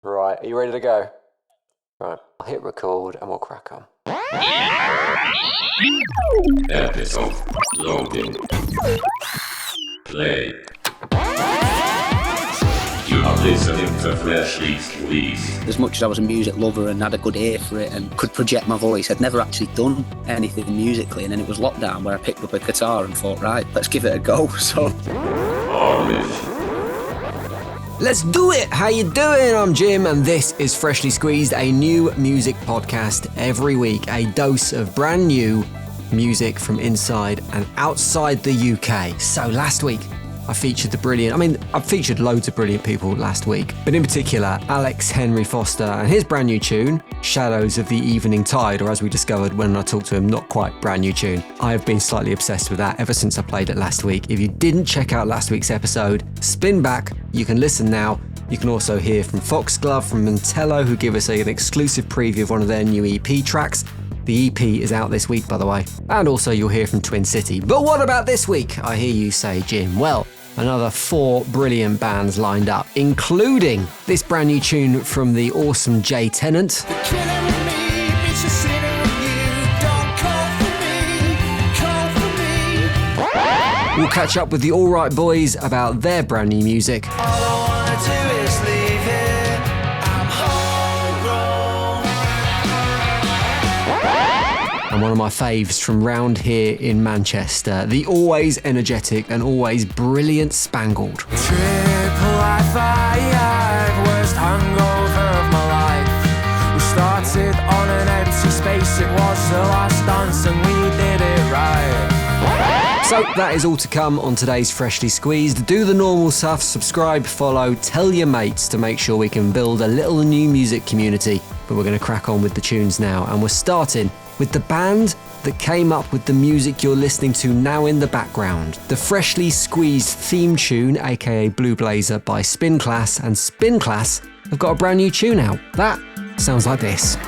Right, are you ready to go? Right, I'll hit record and we'll crack on. Episode loading. Play. You are listening to Freshly Squeezed. As much as I was a music lover and had a good ear for it and could project my voice, I'd never actually done anything musically. And then it was lockdown where I picked up a guitar and thought, right, let's give it a go. So, Orange. Let's do it! How you doing? I'm Jim and this is Freshly Squeezed, a new music podcast every week. A dose of brand new music from inside and outside the UK. So last week I featured I've featured loads of brilliant people last week, but in particular Alex Henry Foster and his brand new tune, Shadows of the Evening Tide, or as we discovered when I talked to him, not quite brand new tune. I have been slightly obsessed with that ever since I played it last week. If you didn't check out last week's episode, spin back, you can listen now. You can also hear from Foxglove, from Mantello, who give us an exclusive preview of one of their new EP tracks. The EP is out this week, by the way. And also you'll hear from Twin City. But what about this week, I hear you say, Jim? Well, another 4 brilliant bands lined up, including this brand new tune from the awesome Jay Tennant. We'll catch up with the Alright Boys about their brand new music. And one of my faves from round here in Manchester, the always energetic and always brilliant Spangled. Triple I5, worst hangover of my life. We started on an empty space, it was the last dance and we did it right. So that is all to come on today's Freshly Squeezed. Do the normal stuff, subscribe, follow, tell your mates to make sure we can build a little new music community. But we're going to crack on with the tunes now, and we're starting with the band that came up with the music you're listening to now in the background. The Freshly Squeezed theme tune, aka Blue Blazer, by Spin Klass, and Spin Klass have got a brand new tune out. That sounds like this.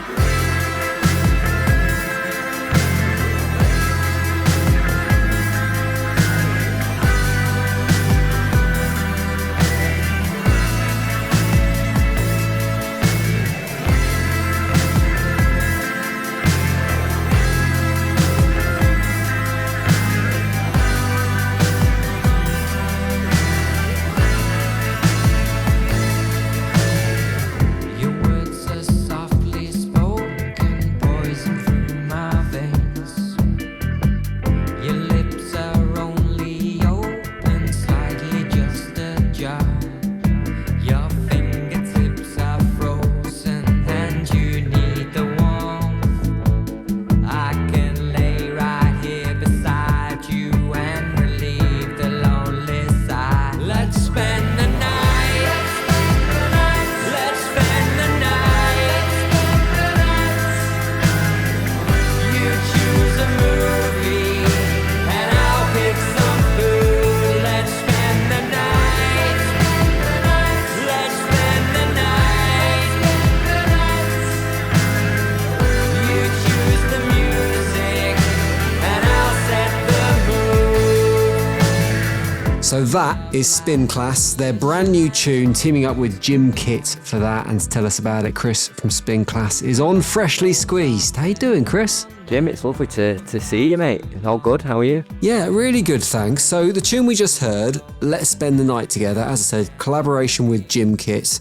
So that is Spin Klass, their brand new tune, teaming up with Jim Kitt for that. And to tell us about it, Chris from Spin Klass is on Freshly Squeezed. How you doing, Chris? Jim, it's lovely to see you, mate. All good, how are you? Yeah, really good, thanks. So the tune we just heard, Let's Spend the Night Together, as I said, collaboration with Jim Kitt.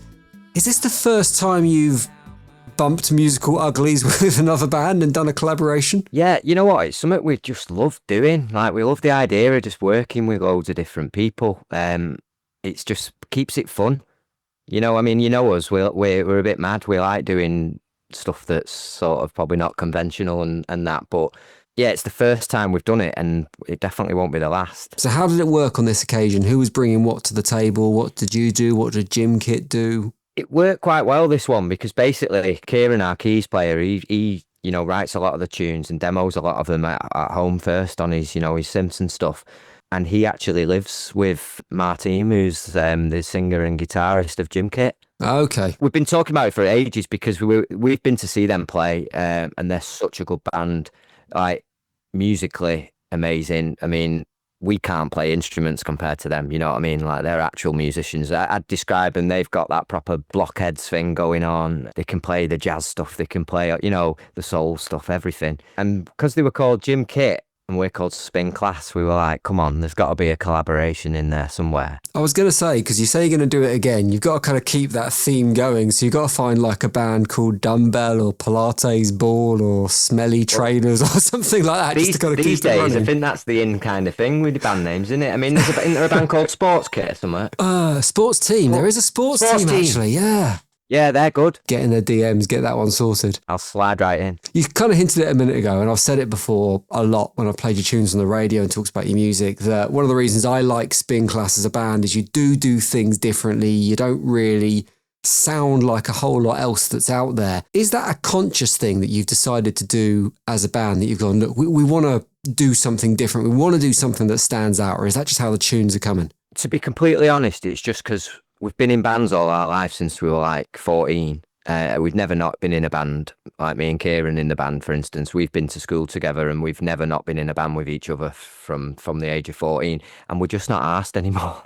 Is this the first time you've bumped musical uglies with another band and done a collaboration? Yeah, you know what? It's something we just love doing. Like, we love the idea of just working with loads of different people. It's just keeps it fun. You know, I mean, you know us, we're a bit mad. We like doing stuff that's sort of probably not conventional and that, but yeah, it's the first time we've done it and it definitely won't be the last. So how did it work on this occasion? Who was bringing what to the table? What did you do? What did Jim Kitt do? It worked quite well, this one, because basically Kieran, our keys player, he you know, writes a lot of the tunes and demos a lot of them at home first on his, you know, his synths and stuff. And he actually lives with Martin, who's the singer and guitarist of Jim Kitt. Okay. We've been talking about it for ages because we've been to see them play, and they're such a good band. Like, musically amazing. I mean, we can't play instruments compared to them, you know what I mean? Like, they're actual musicians. I'd describe them, they've got that proper blockheads thing going on. They can play the jazz stuff, they can play, you know, the soul stuff, everything. And because they were called Jim Kit and we're called Spin Klass, we were like, come on, there's got to be a collaboration in there somewhere. I was going to say, because you say you're going to do it again, you've got to kind of keep that theme going. So you've got to find like a band called Dumbbell or Pilates Ball or Smelly Trainers or something like that. Just to kind of these keep it days, running. I think that's the in kind of thing with the band names, isn't it? I mean, isn't there a band called Sports Kit or something? Sports Team. There is a sports team, actually, yeah. Yeah, they're good. Get in their DMs, get that one sorted. I'll slide right in. You kind of hinted it a minute ago, and I've said it before a lot when I've played your tunes on the radio and talks about your music, that one of the reasons I like Spin Klass as a band is you do things differently. You don't really sound like a whole lot else that's out there. Is that a conscious thing that you've decided to do as a band, that you've gone, look, we want to do something different. We want to do something that stands out, or is that just how the tunes are coming? To be completely honest, it's just because we've been in bands all our life since we were like 14. We've never not been in a band, like me and Kieran in the band, for instance. We've been to school together and we've never not been in a band with each other from the age of 14. And we're just not asked anymore.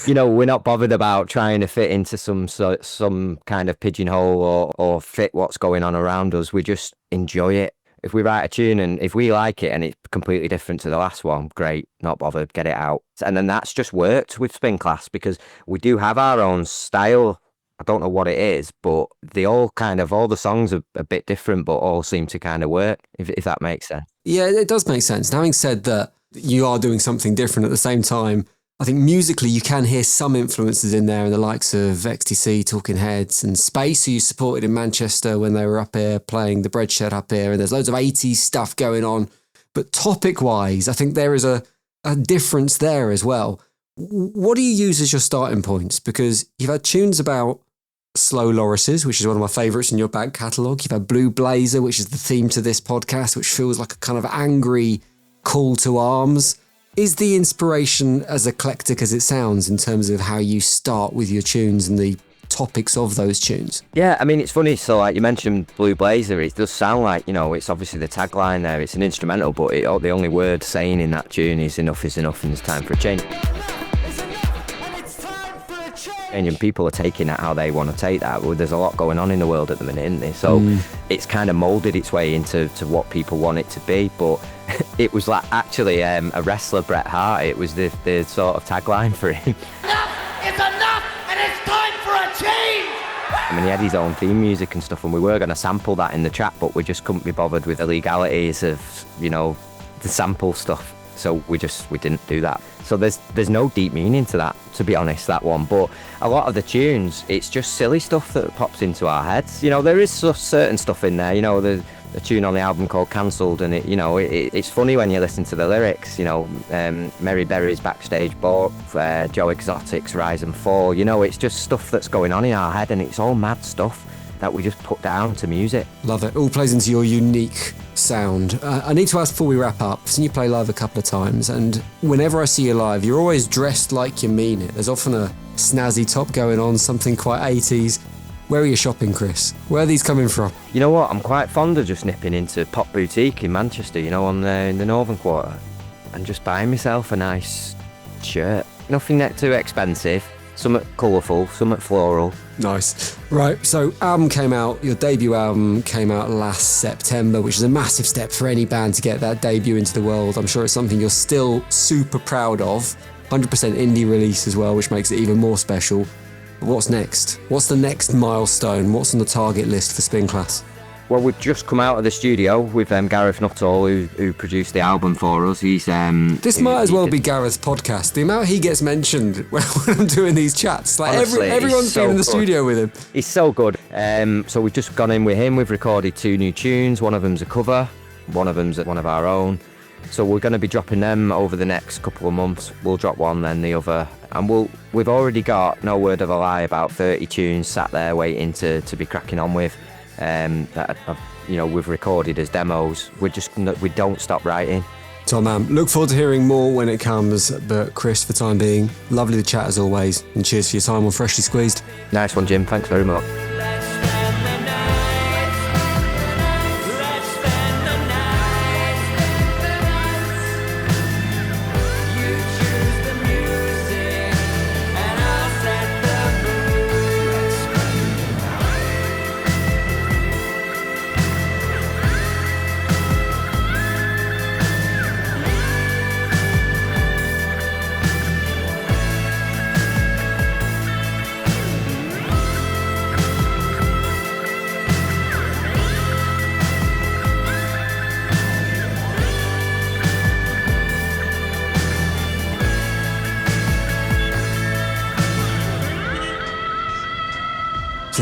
You know, we're not bothered about trying to fit into some kind of pigeonhole or fit what's going on around us. We just enjoy it. If we write a tune and if we like it and it's completely different to the last one, great, not bothered, get it out. And then that's just worked with Spin Klass because we do have our own style. I don't know what it is, but they all the songs are a bit different, but all seem to kind of work, if that makes sense. Yeah, it does make sense. And having said that, you are doing something different at the same time. I think musically you can hear some influences in there in the likes of XTC, Talking Heads and Space, who you supported in Manchester when they were up here playing the Bread Shed up here. And there's loads of 80s stuff going on. But topic-wise, I think there is a difference there as well. What do you use as your starting points? Because you've had tunes about Slow Lorises, which is one of my favourites in your back catalogue. You've had Blue Blazer, which is the theme to this podcast, which feels like a kind of angry call to arms. Is the inspiration as eclectic as it sounds in terms of how you start with your tunes and the topics of those tunes? Yeah, I mean, it's funny. So, like you mentioned Blue Blazer, it does sound like, you know, it's obviously the tagline there. It's an instrumental, but the only word saying in that tune is enough and it's time for a change. And people are taking it how they want to take that. Well, there's a lot going on in the world at the minute, isn't there? So it's kind of moulded its way into what people want it to be. But it was like actually a wrestler, Bret Hart. It was the sort of tagline for him. Enough is enough, and it's time for a change! I mean, he had his own theme music and stuff, and we were going to sample that in the track, but we just couldn't be bothered with the legalities of, you know, the sample stuff. So we didn't do that. So there's no deep meaning to that, to be honest, that one. But a lot of the tunes, it's just silly stuff that pops into our heads. You know, there is certain stuff in there. You know, the tune on the album called Cancelled, and it's funny when you listen to the lyrics. You know, Mary Berry's Backstage Ball, Joe Exotic's Rise and Fall. You know, it's just stuff that's going on in our head, and it's all mad stuff that we just put down to music. Love it. All plays into your unique sound. I need to ask before we wrap up, I've seen you play live a couple of times, and whenever I see you live, you're always dressed like you mean it. There's often a snazzy top going on, something quite 80s. Where are you shopping, Chris? Where are these coming from? You know what? I'm quite fond of just nipping into Pop Boutique in Manchester, you know, in the Northern Quarter, and just buying myself a nice shirt. Nothing too expensive. Something colourful, something floral. Nice. Right, so your debut album came out last September, which is a massive step for any band to get that debut into the world. I'm sure it's something you're still super proud of. 100% indie release as well, which makes it even more special. But what's next? What's the next milestone? What's on the target list for Spin Klass? Well, we've just come out of the studio with Gareth Nuttall, who produced the album for us. He's this might as well be Gareth's podcast. The amount he gets mentioned when I'm doing these chats, like honestly, everyone's been in the studio with him. He's so good. So we've just gone in with him. We've recorded 2 new tunes. One of them's a cover. One of them's one of our own. So we're going to be dropping them over the next couple of months. We'll drop one, then the other, and we've already got, no word of a lie, about 30 tunes sat there waiting to be cracking on with. That we've recorded as demos. We don't stop writing. Tom, look forward to hearing more when it comes. But Chris, for the time being, lovely to chat as always, and cheers for your time on Freshly Squeezed. Nice one, Jim. Thanks very much.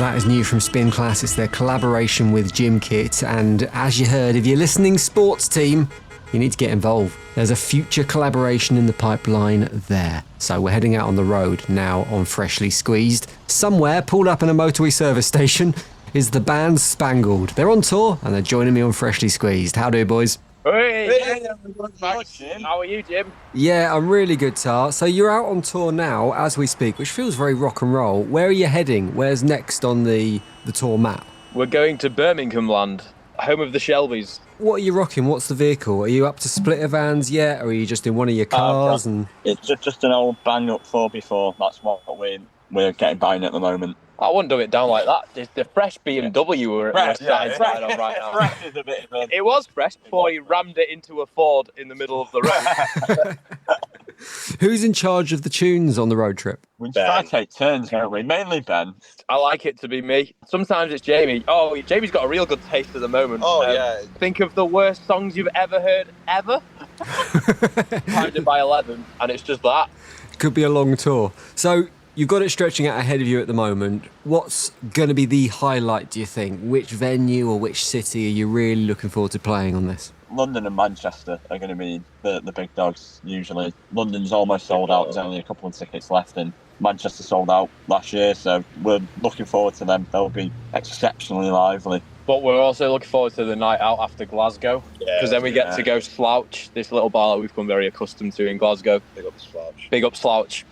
So that is new from Spin Klass. It's their collaboration with Gym Kit. And as you heard, if you're listening, sports team, you need to get involved. There's a future collaboration in the pipeline there. So we're heading out on the road now on Freshly Squeezed. Somewhere, pulled up in a motorway service station, is the band Spangled. They're on tour and they're joining me on Freshly Squeezed. How do, boys? Hey, how are you, Jim? Yeah, I'm really good, Tar. So you're out on tour now as we speak, which feels very rock and roll. Where are you heading? Where's next on the tour map? We're going to Birmingham land, home of the Shelbys. What are you rocking? What's the vehicle? Are you up to splitter vans yet, or are you just in one of your cars? It's just an old bang-up 4x4. That's what we're getting buying at the moment. I wouldn't dumb it down like that. It's the fresh BMW we're side on right now. Fresh is a bit of a... It was fresh before he rammed it into a Ford in the middle of the road. Who's in charge of the tunes on the road trip? We try to take turns, don't we? Mainly Ben. I like it to be me. Sometimes it's Jamie. Oh, Jamie's got a real good taste at the moment. Yeah. Think of the worst songs you've ever heard, ever. Timed it by 11, and it's just that. Could be a long tour. So you've got it stretching out ahead of you at the moment. What's going to be the highlight, do you think? Which venue or which city are you really looking forward to playing on this? London and Manchester are going to be the big dogs, usually. London's almost sold out. There's only a couple of tickets left, and Manchester sold out last year, so we're looking forward to them. They'll be exceptionally lively. But we're also looking forward to the night out after Glasgow, because then we get to go Slouch, this little bar that we've become very accustomed to in Glasgow. Big up Slouch. Big up Slouch.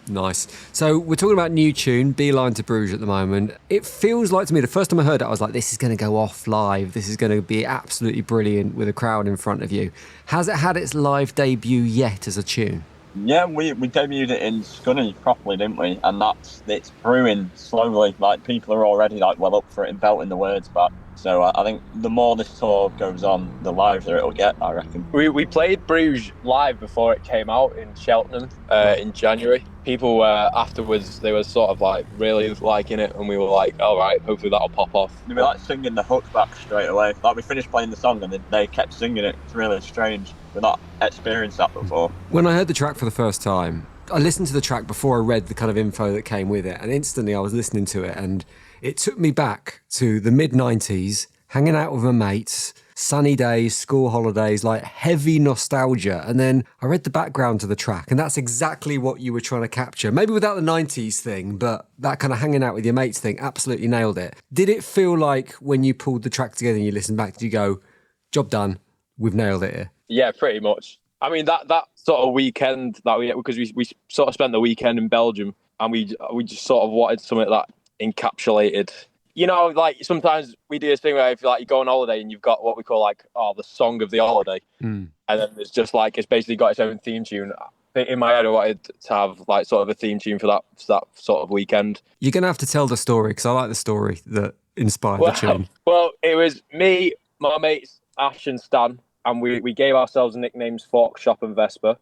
Nice. So we're talking about new tune, Beeline to Bruges at the moment. It feels like to me, the first time I heard it, I was like, this is going to go off live. This is going to be absolutely brilliant with a crowd in front of you. Has it had its live debut yet as a tune? Yeah, we debuted it in Scunny properly, didn't we? And it's brewing slowly. Like, people are already well up for it and belting the words back. So I think the more this tour goes on, the livelier it'll get, I reckon. We played Bruges live before it came out in Cheltenham in January. People afterwards, they were sort of really liking it, and we were like, all right, hopefully that'll pop off. They were singing the hook back straight away. We finished playing the song and they kept singing it. It's really strange. We've not experienced that before. When I heard the track for the first time, I listened to the track before I read the kind of info that came with it, and instantly I was listening to it, and it took me back to the mid-90s, hanging out with my mates, sunny days, school holidays, heavy nostalgia. And then I read the background to the track, and that's exactly what you were trying to capture. Maybe without the 90s thing, but that kind of hanging out with your mates thing absolutely nailed it. Did it feel like when you pulled the track together and you listened back, did you go, job done, we've nailed it here? Yeah, pretty much. I mean, that sort of weekend that because we sort of spent the weekend in Belgium, and we just sort of wanted something that encapsulated, sometimes we do this thing where if you go on holiday and you've got what we call the song of the holiday, and then it's just it's basically got its own theme tune. In my head, I wanted to have sort of a theme tune for that sort of weekend. You're gonna have to tell the story, because I like the story that inspired the tune. Well, it was me, my mates Ash and Stan, and we gave ourselves nicknames Fork, Shop and Vesper.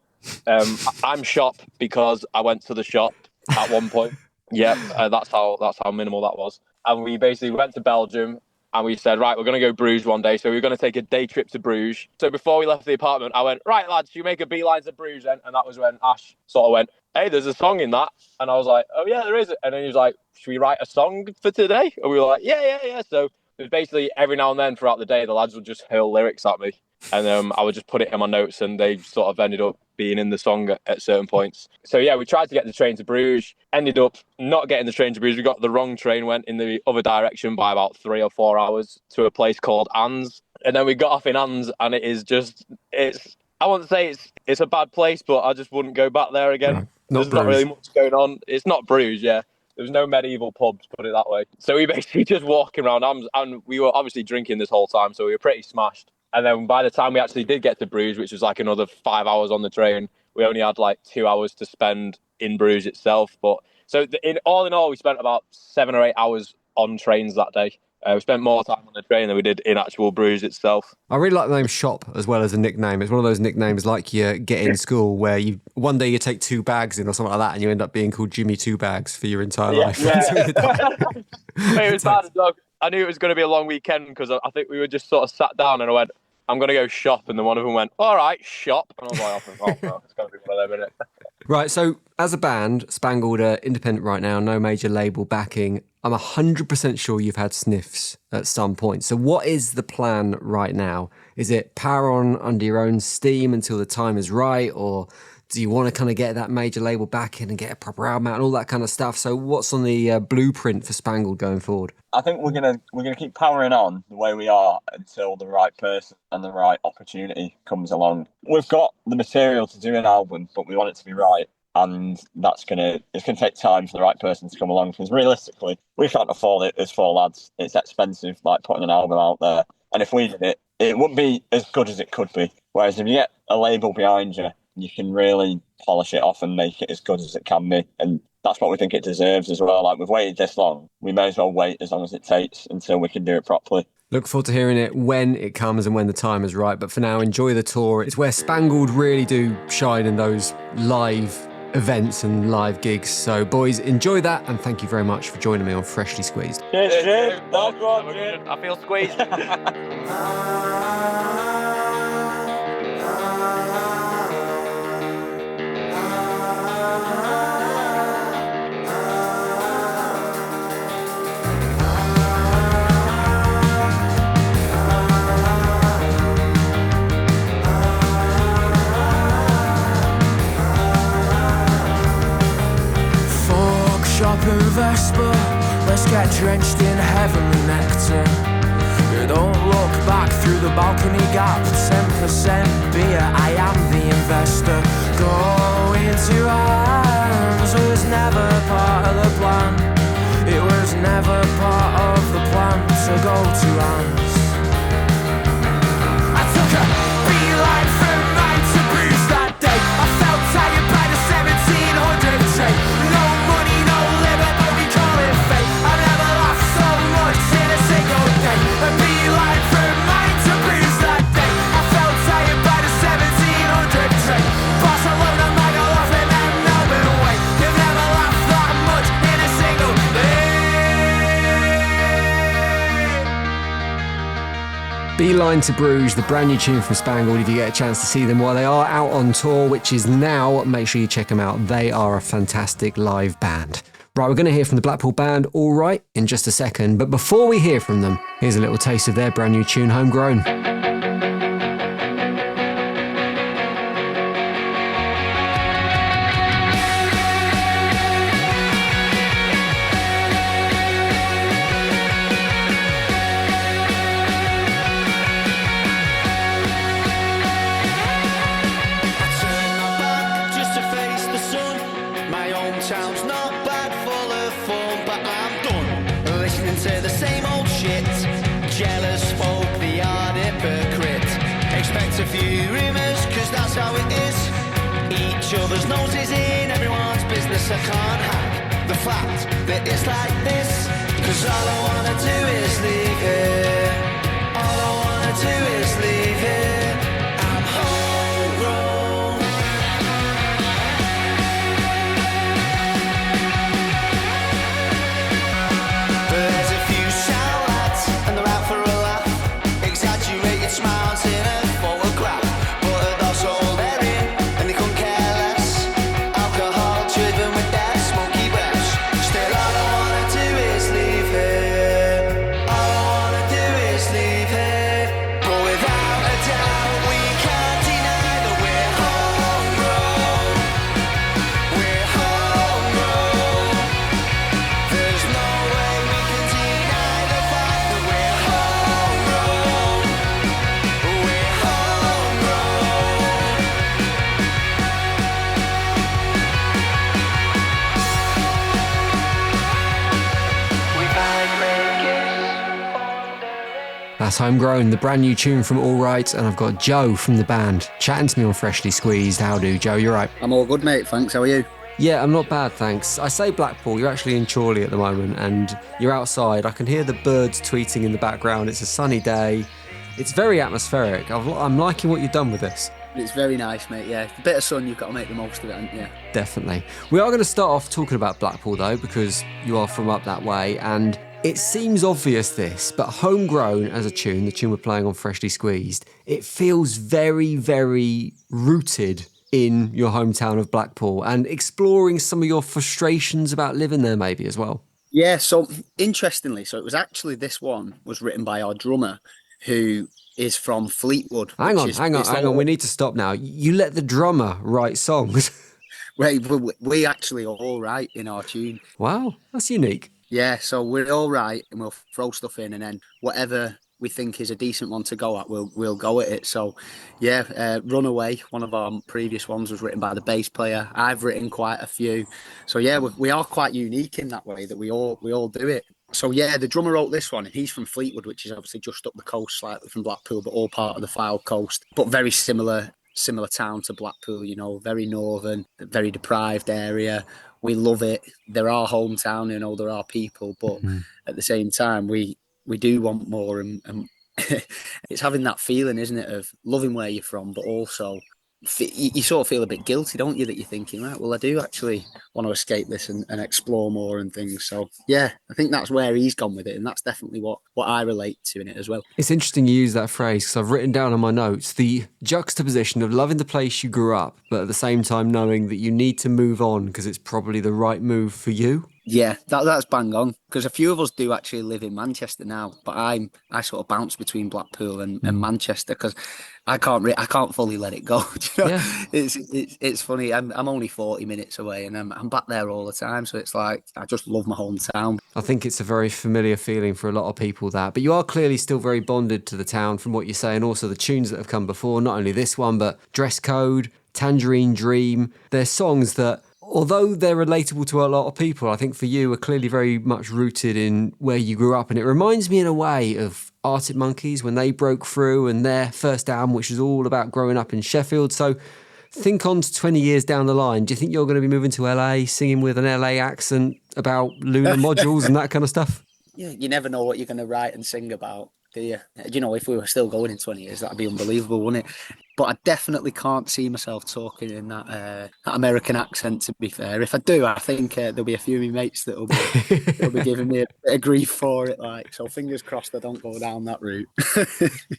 I'm Shop because I went to the shop at one point. Yeah, that's how minimal that was. And we basically went to Belgium, and we said, right, we're going to go Bruges one day. So we were going to take a day trip to Bruges. So before we left the apartment, I went, right, lads, should you make a beeline to Bruges then? And that was when Ash sort of went, hey, there's a song in that. And I was like, oh, yeah, there is. And then he was like, should we write a song for today? And we were like, yeah. So it was basically every now and then throughout the day, the lads would just hurl lyrics at me. And I would just put it in my notes, and they sort of ended up being in the song at certain points. So yeah, we tried to get the train to Bruges, ended up not getting the train to Bruges. We got the wrong train, went in the other direction by about 3 or 4 hours to a place called Ans. And then we got off in Ans, and I wouldn't say it's a bad place, but I just wouldn't go back there again. No, There's not really much going on. It's not Bruges, yeah. There was no medieval pubs, put it that way. So we basically just walking around Ans, and we were obviously drinking this whole time, so we were pretty smashed. And then by the time we actually did get to Bruges, which was another 5 hours on the train, we only had 2 hours to spend in Bruges itself. But so in all, we spent about 7 or 8 hours on trains that day. We spent more time on the train than we did in actual Bruges itself. I really like the name Shop as well as a nickname. It's one of those nicknames like you get in school where one day you take 2 bags in or something like that, and you end up being called Jimmy 2 Bags for your entire life. Yeah. It was bad as well. I knew it was going to be a long weekend because I think we were just sort of sat down and I went, I'm going to go shop. And then one of them went, all right, shop. And I was like, oh, no, it's got to be one of them, innit? Right, so as a band, Spangled are independent right now, no major label backing. I'm 100% sure you've had sniffs at some point. So what is the plan right now? Is it power on under your own steam until the time is right? Or do you want to kind of get that major label back in and get a proper album out and all that kind of stuff? So what's on the blueprint for Spangled going forward? I think we're gonna keep powering on the way we are until the right person and the right opportunity comes along. We've got the material to do an album, but we want it to be right, and it's gonna take time for the right person to come along. Because realistically, we can't afford it as 4 lads. It's expensive, like putting an album out there. And if we did it, it wouldn't be as good as it could be. Whereas if you get a label behind you, you can really polish it off and make it as good as it can be. And that's what we think it deserves as well. Like, we've waited this long, we may as well wait as long as it takes until we can do it properly. Look forward to hearing it when it comes and when the time is right. But for now, enjoy the tour. It's where Spangled really do shine in those live events and live gigs. So, boys, enjoy that. And thank you very much for joining me on Freshly Squeezed. Cheers. That's what, I feel squeezed. Vesper, let's get drenched in heavenly nectar. Don't look back through the balcony gap. 10% beer, I am the investor. Go into arms was never part of the plan. It was never part of the plan to go to arms. I took a beeline from mine to Bruce that day. I felt tired by the 1700 train. No money, no liver, but we call it fate. I've never laughed so much in a single day. A beeline from mine to Bruce that day. I felt tired by the 1700 train. Barcelona, Magalufin and Melbourne way. You've never laughed that much in a single day. Beeline to Bruges, the brand new tune from Spangled. If you get a chance to see them while they are out on tour, which is now, make sure you check them out. They are a fantastic live band. Right, we're going to hear from the Blackpool band, All Right, in just a second. But before we hear from them, here's a little taste of their brand new tune, Homegrown. A few rumours, cause that's how it is. Each other's noses in everyone's business. I can't hack the fact that it's like this. Cause all I wanna do is leave here. All I wanna do is leave here. I'm homegrown. But there's a few sour lads and they're out for a laugh. Exaggerated smiles in a That's Homegrown, the brand new tune from All Right, and I've got Joe from the band chatting to me on Freshly Squeezed. How do, Joe? You right? I'm all good, mate. Thanks. How are you? Yeah, I'm not bad, thanks. I say Blackpool, you're actually in Chorley at the moment, and you're outside. I can hear the birds tweeting in the background. It's a sunny day. It's very atmospheric. I'm liking what you've done with this. It's very nice, mate, yeah. A bit of sun, you've got to make the most of it, haven't you? Definitely. We are going to start off talking about Blackpool, though, because you are from up that way, and It seems obvious this, but Homegrown as a tune, the tune we're playing on Freshly Squeezed, it feels very, very rooted in your hometown of Blackpool and exploring some of your frustrations about living there maybe as well. Yeah, so interestingly, so it was actually this one was written by our drummer who is from Fleetwood. Hang on. We need to stop now. You let the drummer write songs. We actually all write in our tune. Wow, that's unique. Yeah, so we're all right and we'll throw stuff in and then whatever we think is a decent one to go at, we'll go at it. So yeah, Runaway, one of our previous ones, was written by the bass player. I've written quite a few. So yeah, we are quite unique in that way that we all do it. So yeah, the drummer wrote this one and he's from Fleetwood, which is obviously just up the coast slightly from Blackpool, but all part of the Fylde coast, but very similar town to Blackpool, you know, very northern, very deprived area. We love it. They're our hometown, you know, they're our people, but at the same time, we do want more, and it's having that feeling, isn't it, of loving where you're from, but also you sort of feel a bit guilty, don't you, that you're thinking, right, well, I do actually want to escape this and explore more and things. So yeah, I think that's where he's gone with it, and that's definitely what I relate to in it as well. It's interesting you use that phrase, because I've written down on my notes the juxtaposition of loving the place you grew up, but at the same time knowing that you need to move on because it's probably the right move for you. Yeah, that's bang on, because a few of us do actually live in Manchester now, but I sort of bounce between Blackpool and Manchester because I can't fully let it go. Do you know? Yeah. It's funny. I'm only 40 minutes away and I'm back there all the time, so it's like I just love my hometown. I think it's a very familiar feeling for a lot of people but you are clearly still very bonded to the town from what you say, and also the tunes that have come before, not only this one but Dress Code, Tangerine Dream. They're songs that, although they're relatable to a lot of people, I think for you are clearly very much rooted in where you grew up. And it reminds me in a way of Arctic Monkeys when they broke through and their first album, which was all about growing up in Sheffield. So think on to 20 years down the line. Do you think you're going to be moving to LA, singing with an LA accent about lunar modules and that kind of stuff? Yeah, you never know what you're going to write and sing about, do you? You know, if we were still going in 20 years, that'd be unbelievable, wouldn't it? But I definitely can't see myself talking in that American accent, to be fair. If I do, I think there'll be a few of my mates that'll be giving me a bit of grief for it. So fingers crossed I don't go down that route.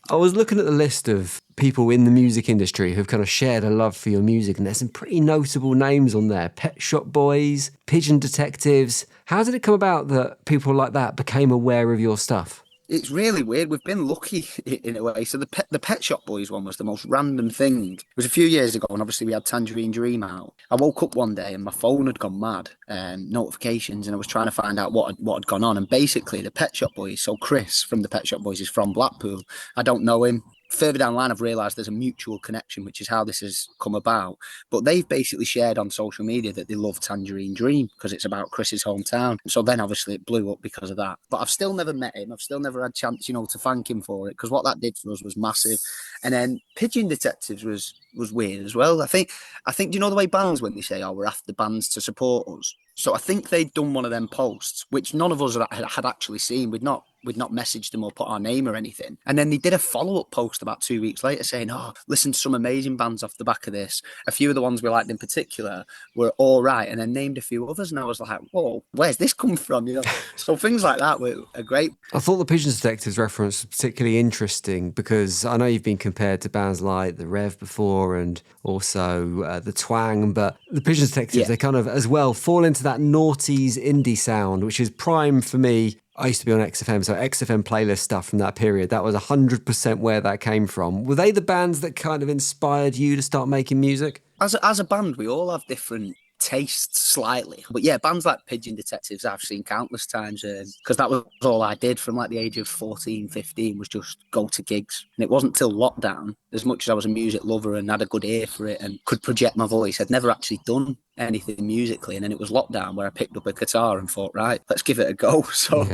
I was looking at the list of people in the music industry who've kind of shared a love for your music, and there's some pretty notable names on there. Pet Shop Boys, Pigeon Detectives. How did it come about that people like that became aware of your stuff? It's really weird. We've been lucky in a way. So the Pet Shop Boys one was the most random thing. It was a few years ago, and obviously we had Tangerine Dream out. I woke up one day and my phone had gone mad, notifications, and I was trying to find out what had gone on. And basically, the Pet Shop Boys, so Chris from the Pet Shop Boys is from Blackpool. I don't know him. Further down the line, I've realised there's a mutual connection, which is how this has come about. But they've basically shared on social media that they love Tangerine Dream because it's about Chris's hometown. So then obviously it blew up because of that. But I've still never met him. I've still never had a chance, to thank him for it, because what that did for us was massive. And then Pigeon Detectives was weird as well. I think do you know the way bands, when they say, oh, we're after bands to support us? So I think they'd done one of them posts, which none of us had actually seen. We'd not messaged them or put our name or anything. And then they did a follow-up post about 2 weeks later saying, oh, listen to some amazing bands off the back of this. A few of the ones we liked in particular were all right, and then named a few others. And I was like, whoa, where's this come from? So things like that are great. I thought the Pigeon Detectives reference was particularly interesting because I know you've been compared to bands like The Rev before and also The Twang, but the Pigeon Detectives, they kind of as well fall into that noughties indie sound, which is prime for me. I used to be on XFM, so XFM playlist stuff from that period. That was 100% where that came from. Were they the bands that kind of inspired you to start making music? As a band, we all have different tastes slightly. But yeah, bands like Pigeon Detectives I've seen countless times because that was all I did from like the age of 14, 15 was just go to gigs. And it wasn't till lockdown, as much as I was a music lover and had a good ear for it and could project my voice, I'd never actually done anything musically. And then it was lockdown where I picked up a guitar and thought, right, let's give it a go. So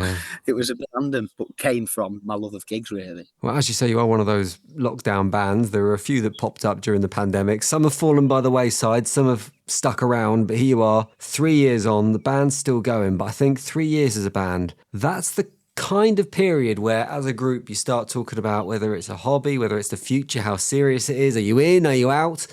it was a bit random, but came from my love of gigs, really. Well, as you say, you are one of those lockdown bands. There were a few that popped up during the pandemic. Some have fallen by the wayside, some have stuck around, but here you are, 3 years on, the band's still going. But I think 3 years as a band, that's the kind of period where as a group you start talking about whether it's a hobby, whether it's the future, how serious it is. Are you in? Are you out?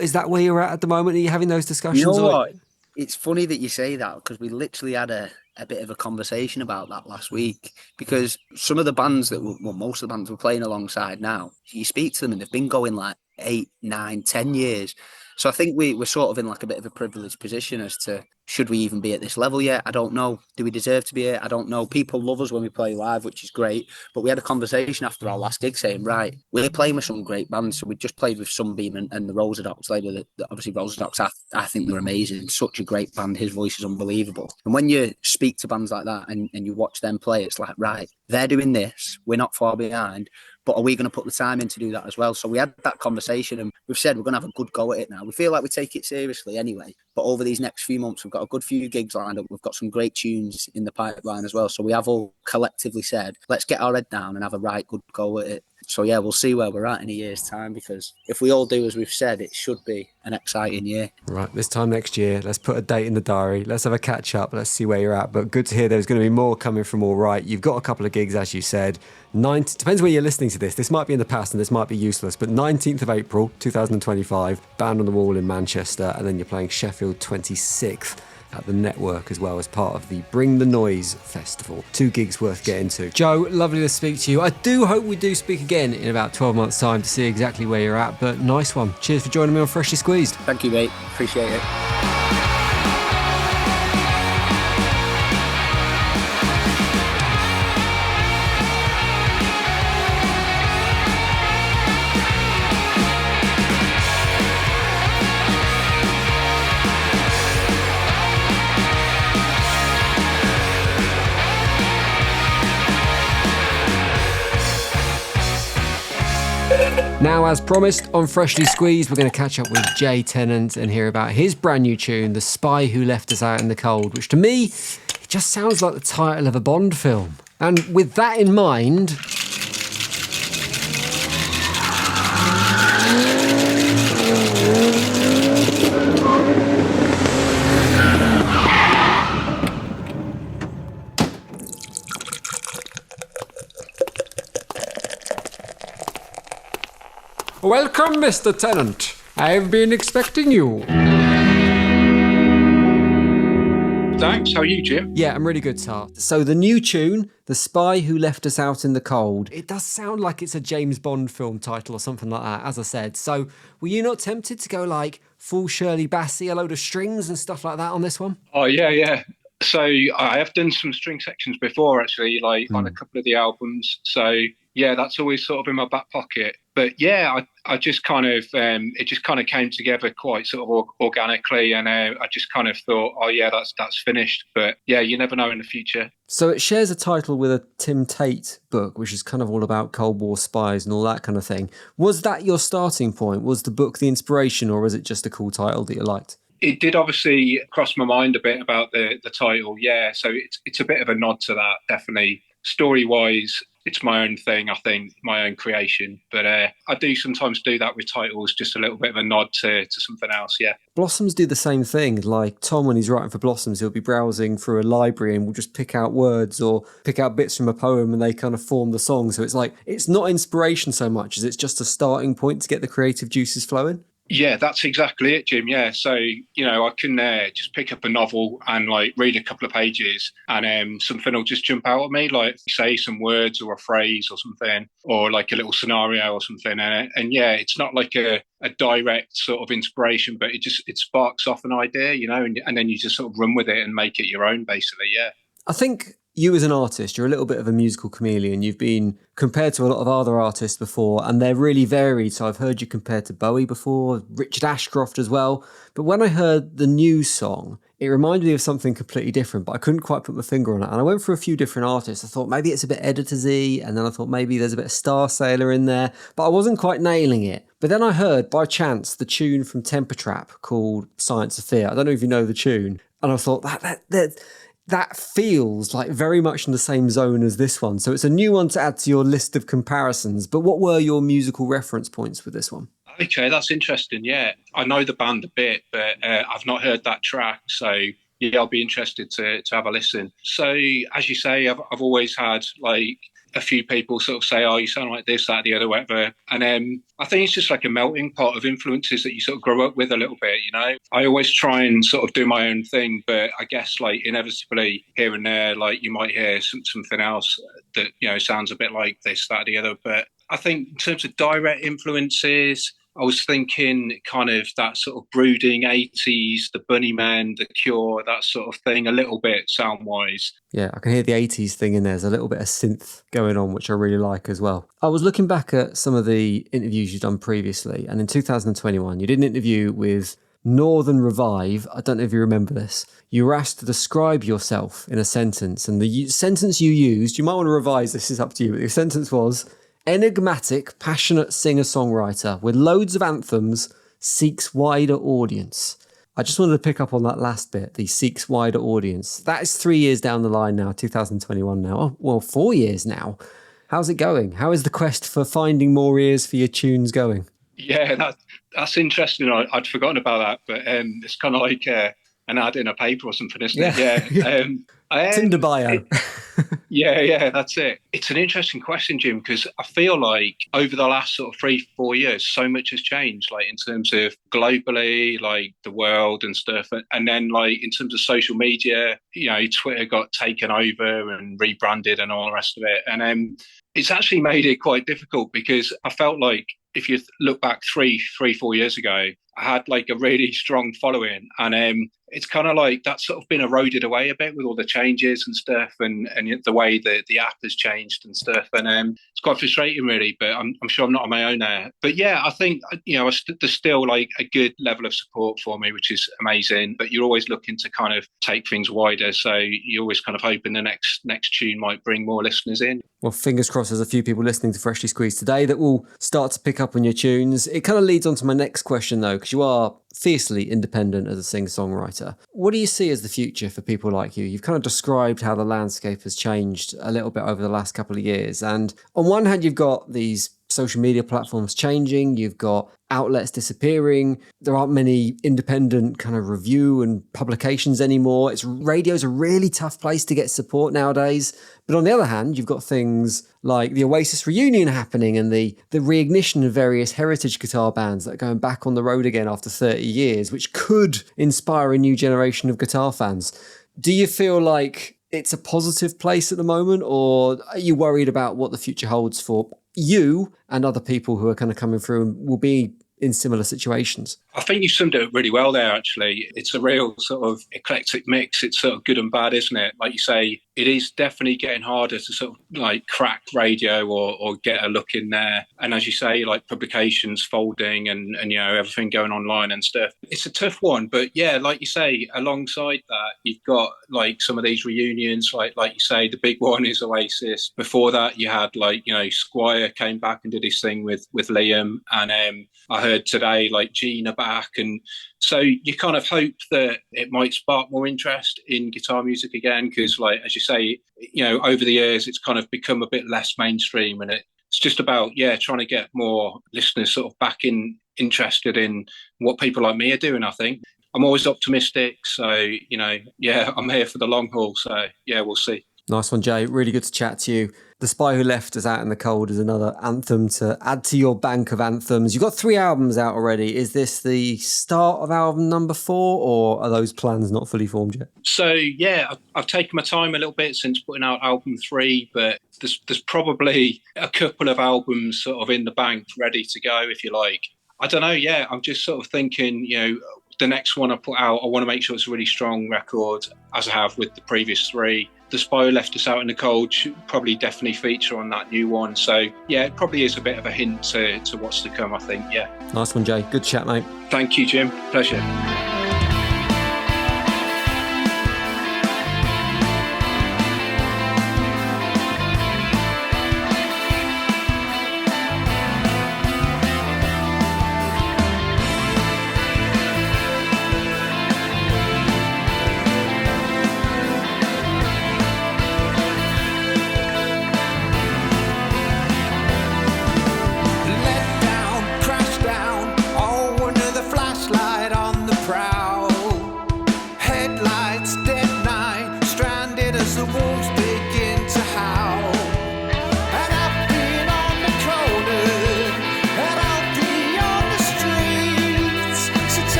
Is that where you're at the moment? Are you having those discussions? You know what? It's funny that you say that because we literally had a a bit of a conversation about that last week, because some of the bands most of the bands we're playing alongside now, you speak to them and they've been going like 8, 9, 10 years. So I think we're sort of in like a bit of a privileged position as to, should we even be at this level yet? I don't know. Do we deserve to be here? I don't know. People love us when we play live, which is great. But we had a conversation after our last gig saying, right, we're playing with some great bands. So we just played with Sunbeam and the Rosadocs later. Obviously, Rosadocs, I think they're amazing. Such a great band. His voice is unbelievable. And when you speak to bands like that and you watch them play, it's like, right, they're doing this. We're not far behind. But are we going to put the time in to do that as well? So we had that conversation and we've said we're going to have a good go at it now. We feel like we take it seriously anyway. But over these next few months, we've got a good few gigs lined up. We've got some great tunes in the pipeline as well. So we have all collectively said, let's get our head down and have a right good go at it. So yeah, we'll see where we're at in a year's time, because if we all do as we've said, it should be an exciting year. Right, this time next year, let's put a date in the diary. Let's have a catch up. Let's see where you're at. But good to hear there's going to be more coming from All Right. You've got a couple of gigs, as you said. Depends where you're listening to this. This might be in the past and this might be useless. But 19th of April, 2025, Band on the Wall in Manchester. And then you're playing Sheffield 26th at the Network as well as part of the Bring the Noise Festival. 2 gigs worth getting to. Joe, lovely to speak to you. I do hope we do speak again in about 12 months' time to see exactly where you're at, but nice one. Cheers for joining me on Freshly Squeezed. Thank you, mate. Appreciate it. Now, as promised, on Freshly Squeezed, we're going to catch up with Jay Tennant and hear about his brand new tune, The Spy Who Left Us Out in the Cold, which to me, it just sounds like the title of a Bond film. And with that in mind... Welcome, Mr. Tennant. I've been expecting you. Thanks. How are you, Jim? Yeah, I'm really good, Tar. So the new tune, The Spy Who Left Us Out in the Cold, it does sound like it's a James Bond film title or something like that, as I said. So were you not tempted to go like full Shirley Bassey, a load of strings and stuff like that on this one? Oh, yeah. So I have done some string sections before, actually, on a couple of the albums. So yeah, that's always sort of in my back pocket. But yeah, I just kind of, it just kind of came together quite sort of organically. And I just kind of thought, oh yeah, that's finished. But yeah, you never know in the future. So it shares a title with a Tim Tate book, which is kind of all about Cold War spies and all that kind of thing. Was that your starting point? Was the book the inspiration, or was it just a cool title that you liked? It did obviously cross my mind a bit about the title, yeah. So it's a bit of a nod to that, definitely. Story-wise, it's my own thing, I think, my own creation. But I do sometimes do that with titles, just a little bit of a nod to something else, yeah. Blossoms do the same thing. Like Tom, when he's writing for Blossoms, he'll be browsing through a library and will just pick out words or pick out bits from a poem and they kind of form the song. So it's like, it's not inspiration so much as it's just a starting point to get the creative juices flowing. Yeah, that's exactly it, Jim. Yeah, so I can just pick up a novel and like read a couple of pages, and something will just jump out at me, like say some words or a phrase or something, or like a little scenario or something. And yeah, it's not like a direct sort of inspiration, but it sparks off an idea, and then you just sort of run with it and make it your own, basically. Yeah, I think you as an artist, you're a little bit of a musical chameleon. You've been compared to a lot of other artists before, and they're really varied. So I've heard you compared to Bowie before, Richard Ashcroft as well. But when I heard the new song, it reminded me of something completely different, but I couldn't quite put my finger on it. And I went for a few different artists. I thought maybe it's a bit Editors-y, and then I thought maybe there's a bit of Star Sailor in there, but I wasn't quite nailing it. But then I heard, by chance, the tune from Temper Trap called Science of Fear. I don't know if you know the tune. And I thought, that feels like very much in the same zone as this one. So it's a new one to add to your list of comparisons. But what were your musical reference points with this one? Okay, that's interesting. Yeah, I know the band a bit, but I've not heard that track. So yeah, I'll be interested to have a listen. So as you say, I've always had like a few people sort of say, oh, you sound like this, that, the other, whatever. And I think it's just like a melting pot of influences that you sort of grow up with a little bit, you know. I always try and sort of do my own thing, but I guess like inevitably here and there, like you might hear something else that, you know, sounds a bit like this, that, the other. But I think in terms of direct influences, I was thinking kind of that sort of brooding 80s, the Bunnymen, the Cure, that sort of thing, a little bit sound-wise. Yeah, I can hear the 80s thing in there. There's a little bit of synth going on, which I really like as well. I was looking back at some of the interviews you've done previously, and in 2021, you did an interview with Northern Revive. I don't know if you remember this. You were asked to describe yourself in a sentence, and the sentence you used, you might want to revise this, is up to you, but the sentence was, enigmatic, passionate singer-songwriter with loads of anthems, seeks wider audience. I just wanted to pick up on that last bit, the seeks wider audience. That is 3 years down the line now, 2021 now. Oh, well, 4 years now. How's it going? How is the quest for finding more ears for your tunes going? Yeah, that's interesting. I'd forgotten about that, but it's kind of like an ad in a paper or something, isn't it? Yeah. Tinder bio. Yeah, that's it. It's an interesting question, Jim, because I feel like over the last sort of 3-4 years, so much has changed, like in terms of globally, like the world and stuff. And then like in terms of social media, you know, Twitter got taken over and rebranded and all the rest of it. And it's actually made it quite difficult because I felt like if you look back 3-4 years ago, I had like a really strong following, and it's kind of like that's sort of been eroded away a bit with all the changes and stuff, and the way the app has changed and stuff, and it's quite frustrating really. But I'm sure I'm not on my own there. But yeah, I think, you know, there's still like a good level of support for me, which is amazing. But you're always looking to kind of take things wider, so you're always kind of hoping the next tune might bring more listeners in. Well, fingers crossed there's a few people listening to Freshly Squeezed today that will start to pick up on your tunes. It kind of leads on to my next question, though, because you are fiercely independent as a singer-songwriter. What do you see as the future for people like you? You've kind of described how the landscape has changed a little bit over the last couple of years. And on one hand, you've got these social media platforms changing, you've got outlets disappearing, there aren't many independent kind of review and publications anymore. Radio's a really tough place to get support nowadays. But on the other hand, you've got things like the Oasis reunion happening and the reignition of various heritage guitar bands that are going back on the road again after 30 years, which could inspire a new generation of guitar fans. Do you feel like it's a positive place at the moment, or are you worried about what the future holds for you and other people who are kind of coming through and will be in similar situations? I think you summed it up really well there, actually. It's a real sort of eclectic mix. It's sort of good and bad, isn't it? Like you say, it is definitely getting harder to sort of like crack radio or get a look in there. And as you say, like publications folding and you know, everything going online and stuff. It's a tough one. But yeah, like you say, alongside that, you've got like some of these reunions, like you say, the big one is Oasis. Before that, you had like, you know, Squire came back and did his thing with Liam. And I heard today like Gina back, and so you kind of hope that it might spark more interest in guitar music again, because like as you say, you know, over the years it's kind of become a bit less mainstream, and it's just about trying to get more listeners sort of back interested in what people like me are doing. I think I'm always optimistic, so you know, I'm here for the long haul, so we'll see. Nice one, Jay. Really good to chat to you. The Spy Who Left Us Out in the Cold is another anthem to add to your bank of anthems. You've got 3 albums out already. Is this the start of album number 4, or are those plans not fully formed yet? So, I've taken my time a little bit since putting out album 3, but there's probably a couple of albums sort of in the bank ready to go, if you like. I don't know, I'm just sort of thinking, you know, the next one I put out, I want to make sure it's a really strong record, as I have with the previous 3. The Spy Who Left Us Out in the Cold should probably definitely feature on that new one. So, it probably is a bit of a hint to what's to come, I think, Nice one, Jay. Good chat, mate. Thank you, Jim. Pleasure. Let down, crash down, all under the flashlight on the prowl.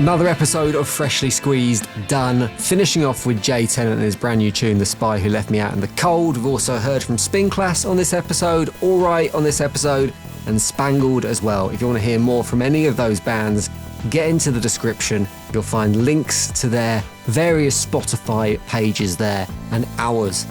Another episode of Freshly Squeezed done. Finishing off with Jay Tennant and his brand new tune, The Spy Who Left Me Out in the Cold. We've also heard from Spin Klass on this episode, Alright on this episode, and Spangled as well. If you want to hear more from any of those bands, get into the description. You'll find links to their various Spotify pages there, and hours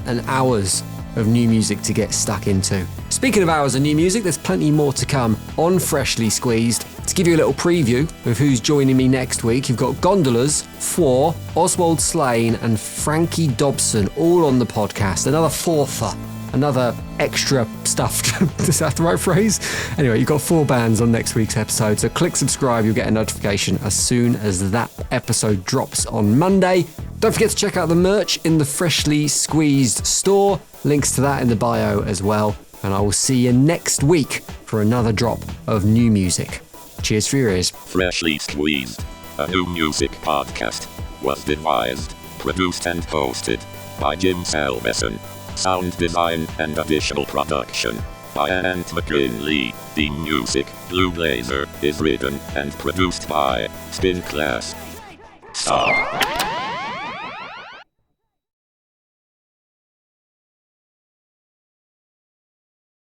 of new music to get stuck into. Speaking of hours of new music, there's plenty more to come on Freshly Squeezed. To give you a little preview of who's joining me next week, you've got Gondolas, Four, Oswald Slane and Frankie Dobson all on the podcast. Another fourther, another extra stuffed. Is that the right phrase? Anyway, you've got 4 bands on next week's episode, so click subscribe, you'll get a notification as soon as that episode drops on Monday. Don't forget to check out the merch in the Freshly Squeezed store. Links to that in the bio as well. And I will see you next week for another drop of new music. Cheers for your ears. Freshly Squeezed, a new music podcast, was devised, produced and hosted by Jim Salveson. Sound design and additional production by Ant McGinley. The music, Blue Blazer, is written and produced by Spin Klass. Stop.